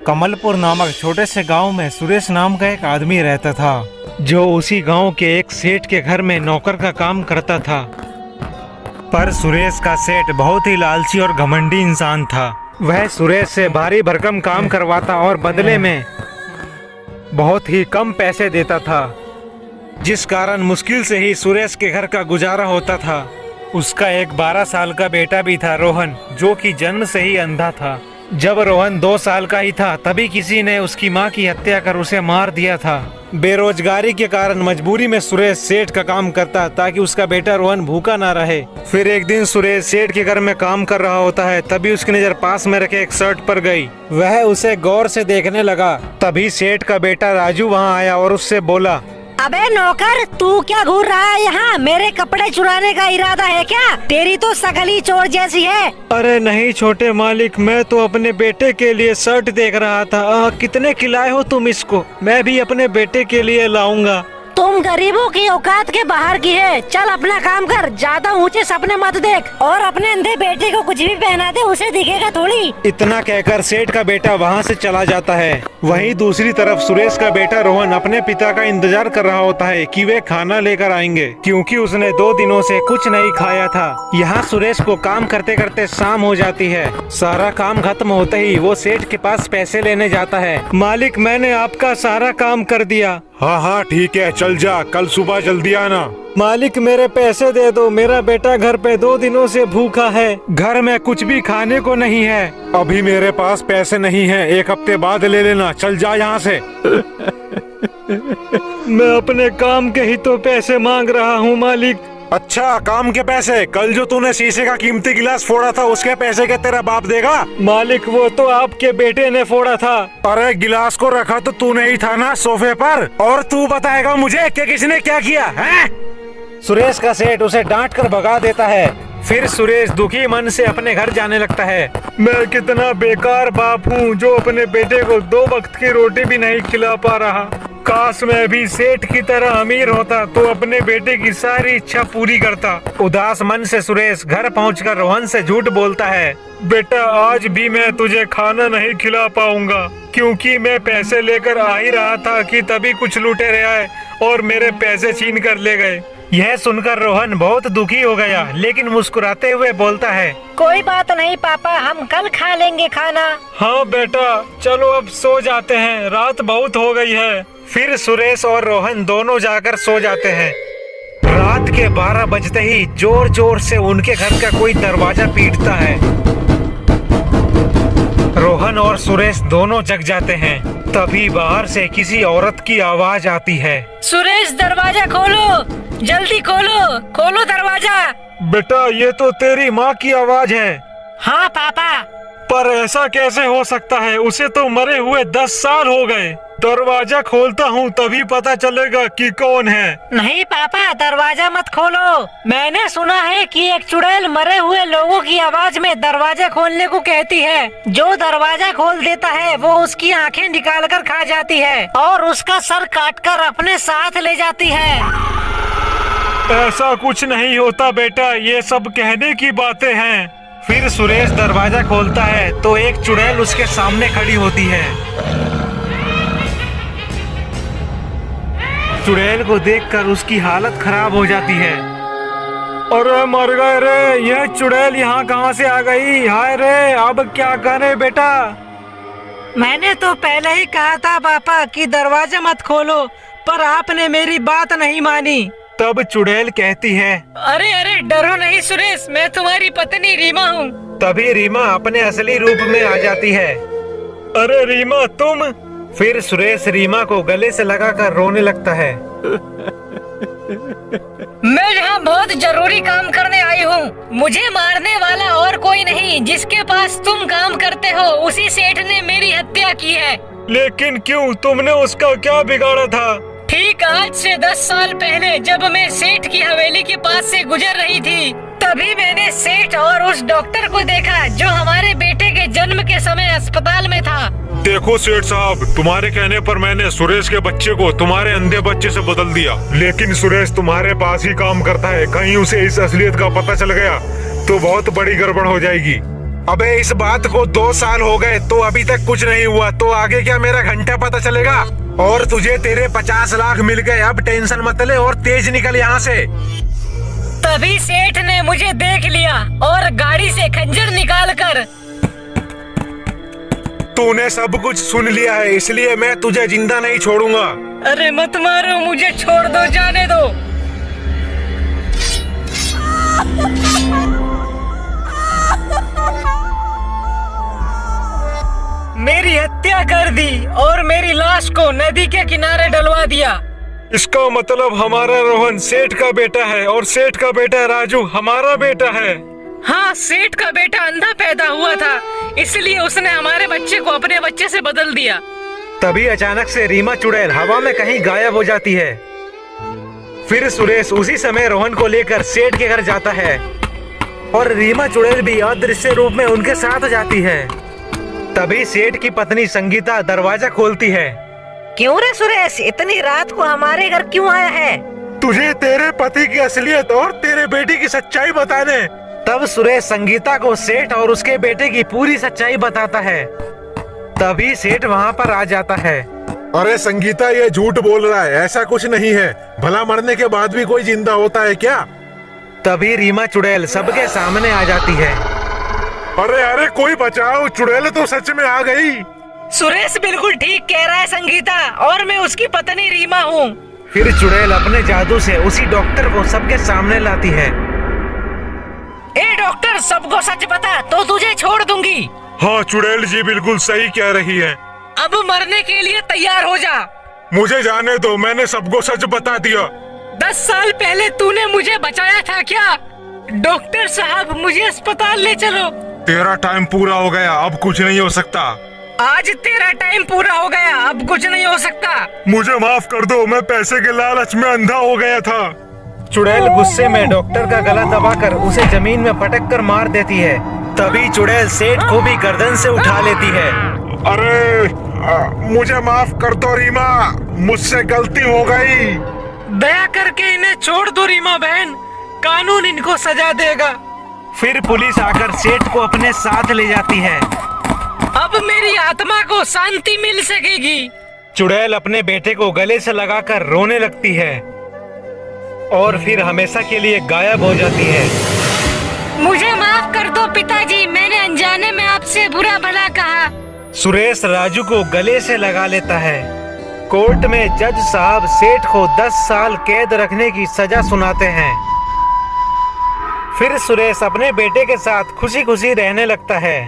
कमलपुर नामक छोटे से गांव में सुरेश नाम का एक आदमी रहता था, जो उसी गांव के एक सेठ के घर में नौकर का काम करता था। पर सुरेश का सेठ बहुत ही लालची और घमंडी इंसान था। वह सुरेश से भारी भरकम काम करवाता और बदले में बहुत ही कम पैसे देता था, जिस कारण मुश्किल से ही सुरेश के घर का गुजारा होता था। उसका एक 12 साल का बेटा भी था, रोहन, जो कि जन्म से ही अंधा था। जब रोहन 2 साल का ही था तभी किसी ने उसकी मां की हत्या कर उसे मार दिया था। बेरोजगारी के कारण मजबूरी में सुरेश सेठ का काम करता ताकि उसका बेटा रोहन भूखा ना रहे। फिर एक दिन सुरेश सेठ के घर में काम कर रहा होता है, तभी उसकी नजर पास में रखे एक शर्ट पर गई। वह उसे गौर से देखने लगा। तभी सेठ का बेटा राजू वहाँ आया और उससे बोला, अबे नौकर, तू क्या घूर रहा है यहाँ? मेरे कपड़े चुराने का इरादा है क्या? तेरी तो शकल ही चोर जैसी है। अरे नहीं छोटे मालिक, मैं तो अपने बेटे के लिए शर्ट देख रहा था। कितने खिलाए हो तुम इसको? मैं भी अपने बेटे के लिए लाऊंगा। तुम गरीबों की औकात के बाहर की है। चल अपना काम कर, ज्यादा ऊंचे सपने मत देख और अपने अंधे बेटे को कुछ भी पहना दे, उसे दिखेगा थोड़ी। इतना कहकर सेठ का बेटा वहाँ से चला जाता है। वहीं दूसरी तरफ सुरेश का बेटा रोहन अपने पिता का इंतजार कर रहा होता है कि वे खाना लेकर आएंगे, क्योंकि उसने 2 दिनों से कुछ नहीं खाया था। यहाँ सुरेश को काम करते करते शाम हो जाती है। सारा काम खत्म होते ही वो सेठ के पास पैसे लेने जाता है। मालिक, मैंने आपका सारा काम कर दिया। हाँ हाँ ठीक है, चल जा, कल सुबह जल्दी आना। मालिक, मेरे पैसे दे दो, मेरा बेटा घर पे 2 दिनों से भूखा है। घर में कुछ भी खाने को नहीं है। अभी मेरे पास पैसे नहीं हैं, 1 हफ्ते बाद ले लेना। चल जा यहाँ से। मैं अपने काम के ही तो पैसे मांग रहा हूँ मालिक। अच्छा, काम के पैसे? कल जो तूने शीशे का कीमती गिलास फोड़ा था उसके पैसे क्या तेरा बाप देगा? मालिक, वो तो आपके बेटे ने फोड़ा था। अरे गिलास को रखा तो तूने ही था ना सोफे पर, और तू बताएगा मुझे कि किसने क्या किया है? सुरेश का सेठ उसे डांट कर भगा देता है। फिर सुरेश दुखी मन से अपने घर जाने लगता है। मैं कितना बेकार बाप हूँ जो अपने बेटे को 2 वक्त की रोटी भी नहीं खिला पा रहा। काश मैं भी सेठ की तरह अमीर होता तो अपने बेटे की सारी इच्छा पूरी करता। उदास मन से सुरेश घर पहुंचकर रोहन से झूठ बोलता है, बेटा आज भी मैं तुझे खाना नहीं खिला पाऊंगा, क्योंकि मैं पैसे लेकर आ ही रहा था कि तभी कुछ लुटेरे आए और मेरे पैसे छीन कर ले गए। यह सुनकर रोहन बहुत दुखी हो गया, लेकिन मुस्कुराते हुए बोलता है, कोई बात नहीं पापा, हम कल खा लेंगे खाना। हाँ बेटा, चलो अब सो जाते हैं, रात बहुत हो गई है। फिर सुरेश और रोहन दोनों जाकर सो जाते हैं। रात के 12 बजते ही जोर जोर से उनके घर का कोई दरवाजा पीटता है। रोहन और सुरेश दोनों जग जाते हैं। तभी बाहर से किसी औरत की आवाज आती है, सुरेश दरवाजा खोलो, जल्दी खोलो, खोलो दरवाजा। बेटा ये तो तेरी माँ की आवाज है। हाँ पापा। पर ऐसा कैसे हो सकता है? उसे तो मरे हुए 10 साल हो गए। दरवाजा खोलता हूँ तभी पता चलेगा कि कौन है। नहीं पापा, दरवाजा मत खोलो। मैंने सुना है कि एक चुड़ैल मरे हुए लोगों की आवाज में दरवाजा खोलने को कहती है। जो दरवाजा खोल देता है वो उसकी आंखें निकाल कर खा जाती है और उसका सर काटकर अपने साथ ले जाती है। ऐसा कुछ नहीं होता बेटा, ये सब कहने की बातें हैं। फिर सुरेश दरवाजा खोलता है तो एक चुड़ैल उसके सामने खड़ी होती है। चुड़ैल को देखकर उसकी हालत खराब हो जाती है। अरे मर गए रे, यह चुड़ैल यहाँ कहाँ से आ गई? हाय रे, अब क्या करे बेटा? मैंने तो पहले ही कहा था पापा कि दरवाजा मत खोलो, पर आपने मेरी बात नहीं मानी। तब चुड़ैल कहती है, अरे अरे डरो नहीं सुरेश, मैं तुम्हारी पत्नी रीमा हूँ। तभी रीमा अपने असली रूप में आ जाती है। अरे रीमा तुम? फिर सुरेश रीमा को गले से लगाकर रोने लगता है। मैं यहाँ बहुत जरूरी काम करने आई हूँ। मुझे मारने वाला और कोई नहीं, जिसके पास तुम काम करते हो उसी सेठ ने मेरी हत्या की है। लेकिन क्यों? तुमने उसका क्या बिगाड़ा था? ठीक आज से 10 साल पहले जब मैं सेठ की हवेली के पास से गुजर रही थी, तभी मैंने सेठ और उस डॉक्टर को देखा जो हमारे बेटे के जन्म के समय अस्पताल में था। देखो सेठ साहब, तुम्हारे कहने पर मैंने सुरेश के बच्चे को तुम्हारे अंधे बच्चे से बदल दिया, लेकिन सुरेश तुम्हारे पास ही काम करता है। कहीं उसे इस असलियत का पता चल गया तो बहुत बड़ी गड़बड़ हो जाएगी। अबे इस बात को 2 साल हो गए तो अभी तक कुछ नहीं हुआ, तो आगे क्या मेरा घंटा पता चलेगा? और तुझे तेरे 50 लाख मिल गए, अब टेंशन मत ले और तेज निकल यहाँ से। तभी सेठ ने मुझे देख लिया और गाड़ी से खंजर निकालकर। तूने सब कुछ सुन लिया है, इसलिए मैं तुझे जिंदा नहीं छोड़ूंगा। अरे मत मारो, मुझे छोड़ दो, जाने दो। मेरी हत्या कर दी और मेरी लाश को नदी के किनारे डलवा दिया। इसका मतलब हमारा रोहन सेठ का बेटा है और सेठ का बेटा राजू हमारा बेटा है। हाँ, सेठ का बेटा अंधा पैदा हुआ था, इसलिए उसने हमारे बच्चे को अपने बच्चे से बदल दिया। तभी अचानक से रीमा चुड़ैल हवा में कहीं गायब हो जाती है। फिर सुरेश उसी समय रोहन को लेकर सेठ के घर जाता है और रीमा चुड़ैल भी अदृश्य रूप में उनके साथ जाती है। तभी सेठ की पत्नी संगीता दरवाजा खोलती है। क्यों रे सुरेश, इतनी रात को हमारे घर क्यों आया है? तुझे तेरे पति की असलियत और तेरे बेटे की सच्चाई बताने। तब सुरेश संगीता को सेठ और उसके बेटे की पूरी सच्चाई बताता है। तभी सेठ वहाँ पर आ जाता है। अरे संगीता, ये झूठ बोल रहा है, ऐसा कुछ नहीं है। भला मरने के बाद भी कोई जिंदा होता है क्या? तभी रीमा चुड़ैल सबके सामने आ जाती है। अरे अरे कोई बचाओ, चुड़ैल तो सच में आ गई। सुरेश बिल्कुल ठीक कह रहा है संगीता, और मैं उसकी पत्नी रीमा हूँ। फिर चुड़ैल अपने जादू से उसी डॉक्टर को सबके सामने लाती है। ए डॉक्टर, सबको सच बता तो तुझे छोड़ दूंगी। हाँ, चुड़ैल जी बिल्कुल सही कह रही है। अब मरने के लिए तैयार हो जा। मुझे जाने दो, मैंने सबको सच बता दिया। 10 साल पहले तूने मुझे बचाया था क्या? डॉक्टर साहब, मुझे अस्पताल ले चलो। तेरा टाइम पूरा हो गया, अब कुछ नहीं हो सकता। आज तेरा टाइम पूरा हो गया, अब कुछ नहीं हो सकता। मुझे माफ कर दो, मैं पैसे के लालच में अंधा हो गया था। चुड़ैल गुस्से में डॉक्टर का गला दबाकर उसे जमीन में पटक कर मार देती है। तभी चुड़ैल सेठ को भी गर्दन से उठा लेती है। अरे मुझे माफ कर दो रीमा, मुझसे गलती हो गई। दया करके इन्हें छोड़ दो रीमा बहन, कानून इनको सजा देगा। फिर पुलिस आकर सेठ को अपने साथ ले जाती है। अब मेरी आत्मा को शांति मिल सकेगी। चुड़ैल अपने बेटे को गले से लगाकर रोने लगती है और फिर हमेशा के लिए गायब हो जाती है। मुझे माफ कर दो पिताजी, मैंने अनजाने में आपसे बुरा भला कहा। सुरेश राजू को गले से लगा लेता है। कोर्ट में जज साहब सेठ को 10 साल कैद रखने की सजा सुनाते हैं। फिर सुरेश अपने बेटे के साथ खुशी खुशी रहने लगता है।